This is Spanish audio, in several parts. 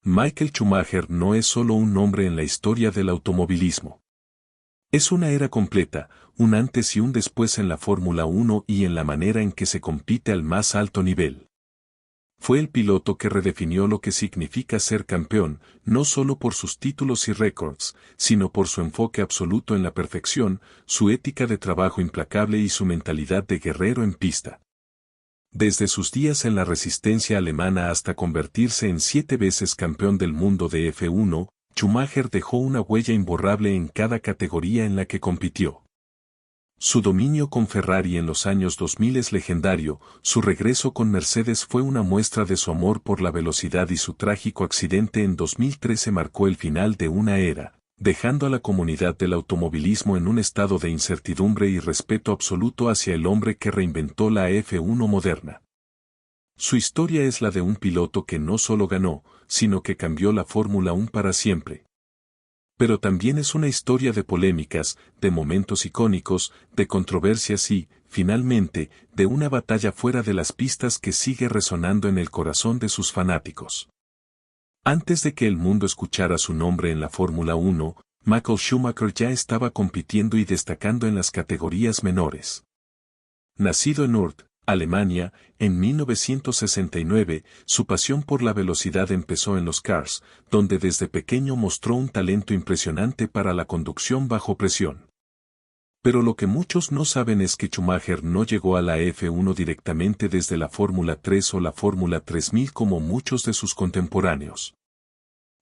Michael Schumacher no es solo un nombre en la historia del automovilismo. Es una era completa, un antes y un después en la Fórmula 1 y en la manera en que se compite al más alto nivel. Fue el piloto que redefinió lo que significa ser campeón, no solo por sus títulos y récords, sino por su enfoque absoluto en la perfección, su ética de trabajo implacable y su mentalidad de guerrero en pista. Desde sus días en la resistencia alemana hasta convertirse en 7 veces campeón del mundo de F1, Schumacher dejó una huella imborrable en cada categoría en la que compitió. Su dominio con Ferrari en los años 2000 es legendario, su regreso con Mercedes fue una muestra de su amor por la velocidad y su trágico accidente en 2013 marcó el final de una era, dejando a la comunidad del automovilismo en un estado de incertidumbre y respeto absoluto hacia el hombre que reinventó la F1 moderna. Su historia es la de un piloto que no solo ganó, sino que cambió la Fórmula 1 para siempre. Pero también es una historia de polémicas, de momentos icónicos, de controversias y, finalmente, de una batalla fuera de las pistas que sigue resonando en el corazón de sus fanáticos. Antes de que el mundo escuchara su nombre en la Fórmula 1, Michael Schumacher ya estaba compitiendo y destacando en las categorías menores. Nacido en Urt, Alemania, en 1969, su pasión por la velocidad empezó en los karts, donde desde pequeño mostró un talento impresionante para la conducción bajo presión. Pero lo que muchos no saben es que Schumacher no llegó a la F1 directamente desde la Fórmula 3 o la Fórmula 3000 como muchos de sus contemporáneos.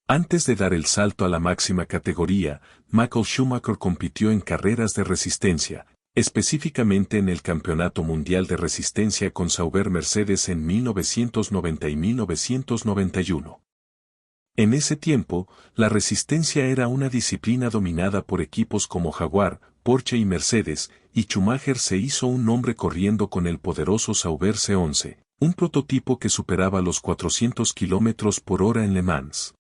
Antes de dar el salto a la máxima categoría, Michael Schumacher compitió en carreras de resistencia, específicamente en el Campeonato Mundial de Resistencia con Sauber Mercedes en 1990 y 1991. En ese tiempo, la resistencia era una disciplina dominada por equipos como Jaguar, Porsche y Mercedes, y Schumacher se hizo un nombre corriendo con el poderoso Sauber C11, un prototipo que superaba los 400 km/h en Le Mans.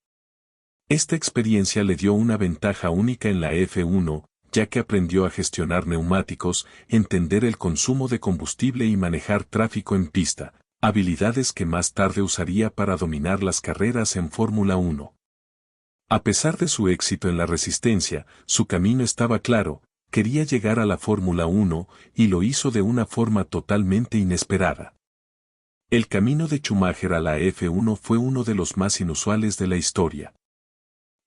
Esta experiencia le dio una ventaja única en la F1, ya que aprendió a gestionar neumáticos, entender el consumo de combustible y manejar tráfico en pista, habilidades que más tarde usaría para dominar las carreras en Fórmula 1. A pesar de su éxito en la resistencia, su camino estaba claro, quería llegar a la Fórmula 1, y lo hizo de una forma totalmente inesperada. El camino de Schumacher a la F1 fue uno de los más inusuales de la historia.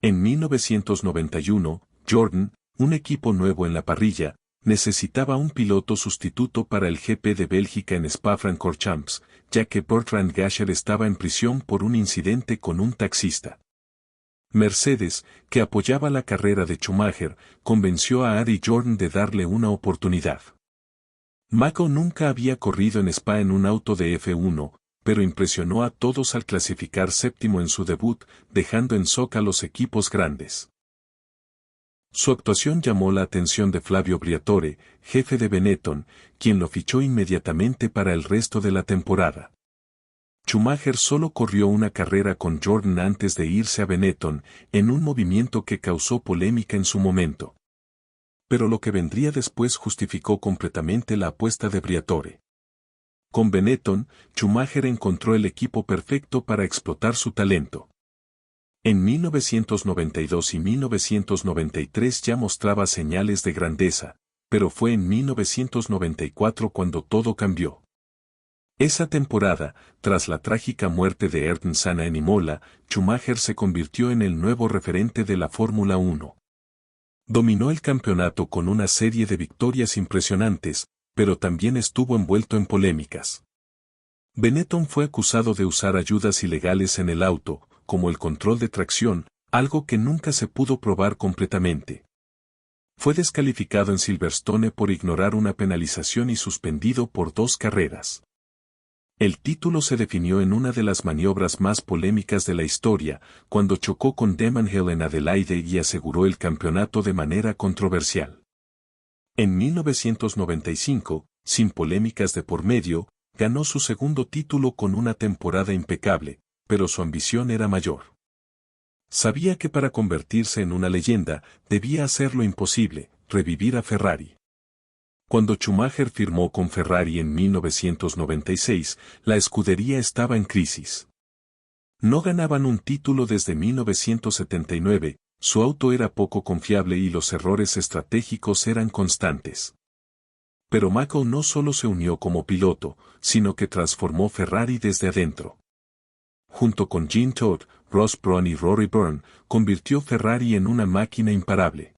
En 1991, Jordan, un equipo nuevo en la parrilla, necesitaba un piloto sustituto para el GP de Bélgica en Spa-Francorchamps, ya que Bertrand Gasher estaba en prisión por un incidente con un taxista. Mercedes, que apoyaba la carrera de Schumacher, convenció a Arie Jordan de darle una oportunidad. Michael nunca había corrido en Spa en un auto de F1, pero impresionó a todos al clasificar séptimo en su debut, dejando en shock a los equipos grandes. Su actuación llamó la atención de Flavio Briatore, jefe de Benetton, quien lo fichó inmediatamente para el resto de la temporada. Schumacher solo corrió una carrera con Jordan antes de irse a Benetton, en un movimiento que causó polémica en su momento. Pero lo que vendría después justificó completamente la apuesta de Briatore. Con Benetton, Schumacher encontró el equipo perfecto para explotar su talento. En 1992 y 1993 ya mostraba señales de grandeza, pero fue en 1994 cuando todo cambió. Esa temporada, tras la trágica muerte de Ayrton Senna en Imola, Schumacher se convirtió en el nuevo referente de la Fórmula 1. Dominó el campeonato con una serie de victorias impresionantes, pero también estuvo envuelto en polémicas. Benetton fue acusado de usar ayudas ilegales en el auto, como el control de tracción, algo que nunca se pudo probar completamente. Fue descalificado en Silverstone por ignorar una penalización y suspendido por 2 carreras. El título se definió en una de las maniobras más polémicas de la historia, cuando chocó con Damon Hill en Adelaide y aseguró el campeonato de manera controversial. En 1995, sin polémicas de por medio, ganó su segundo título con una temporada impecable, pero su ambición era mayor. Sabía que para convertirse en una leyenda, debía hacer lo imposible, revivir a Ferrari. Cuando Schumacher firmó con Ferrari en 1996, la escudería estaba en crisis. No ganaban un título desde 1979, su auto era poco confiable y los errores estratégicos eran constantes. Pero Michael no solo se unió como piloto, sino que transformó Ferrari desde adentro. Junto con Jean Todt, Ross Brawn y Rory Byrne, convirtió Ferrari en una máquina imparable.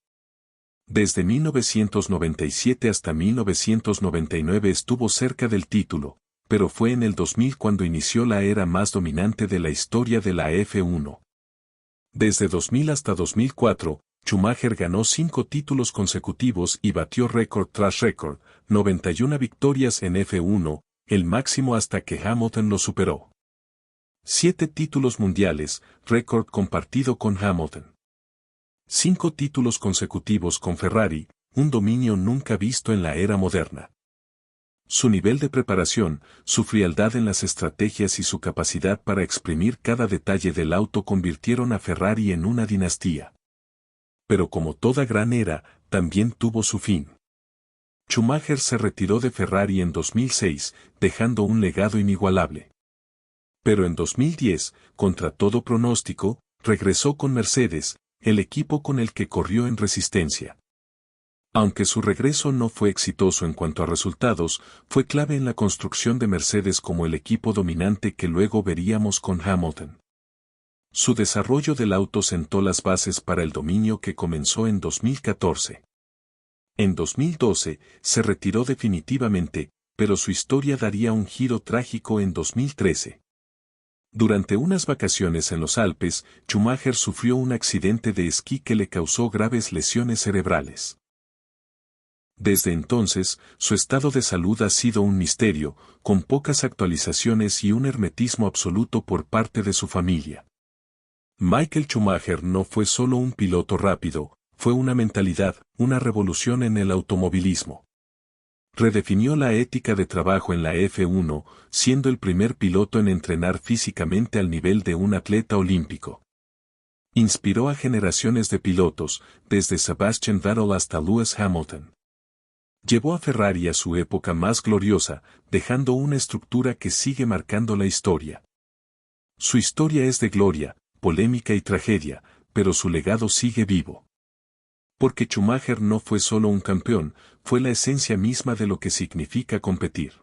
Desde 1997 hasta 1999 estuvo cerca del título, pero fue en el 2000 cuando inició la era más dominante de la historia de la F1. Desde 2000 hasta 2004, Schumacher ganó 5 títulos consecutivos y batió récord tras récord, 91 victorias en F1, el máximo hasta que Hamilton lo superó. 7 títulos mundiales, récord compartido con Hamilton. 5 títulos consecutivos con Ferrari, un dominio nunca visto en la era moderna. Su nivel de preparación, su frialdad en las estrategias y su capacidad para exprimir cada detalle del auto convirtieron a Ferrari en una dinastía. Pero como toda gran era, también tuvo su fin. Schumacher se retiró de Ferrari en 2006, dejando un legado inigualable. Pero en 2010, contra todo pronóstico, regresó con Mercedes, el equipo con el que corrió en resistencia. Aunque su regreso no fue exitoso en cuanto a resultados, fue clave en la construcción de Mercedes como el equipo dominante que luego veríamos con Hamilton. Su desarrollo del auto sentó las bases para el dominio que comenzó en 2014. En 2012, se retiró definitivamente, pero su historia daría un giro trágico en 2013. Durante unas vacaciones en los Alpes, Schumacher sufrió un accidente de esquí que le causó graves lesiones cerebrales. Desde entonces, su estado de salud ha sido un misterio, con pocas actualizaciones y un hermetismo absoluto por parte de su familia. Michael Schumacher no fue solo un piloto rápido, fue una mentalidad, una revolución en el automovilismo. Redefinió la ética de trabajo en la F1, siendo el primer piloto en entrenar físicamente al nivel de un atleta olímpico. Inspiró a generaciones de pilotos, desde Sebastian Vettel hasta Lewis Hamilton. Llevó a Ferrari a su época más gloriosa, dejando una estructura que sigue marcando la historia. Su historia es de gloria, polémica y tragedia, pero su legado sigue vivo. Porque Schumacher no fue solo un campeón, fue la esencia misma de lo que significa competir.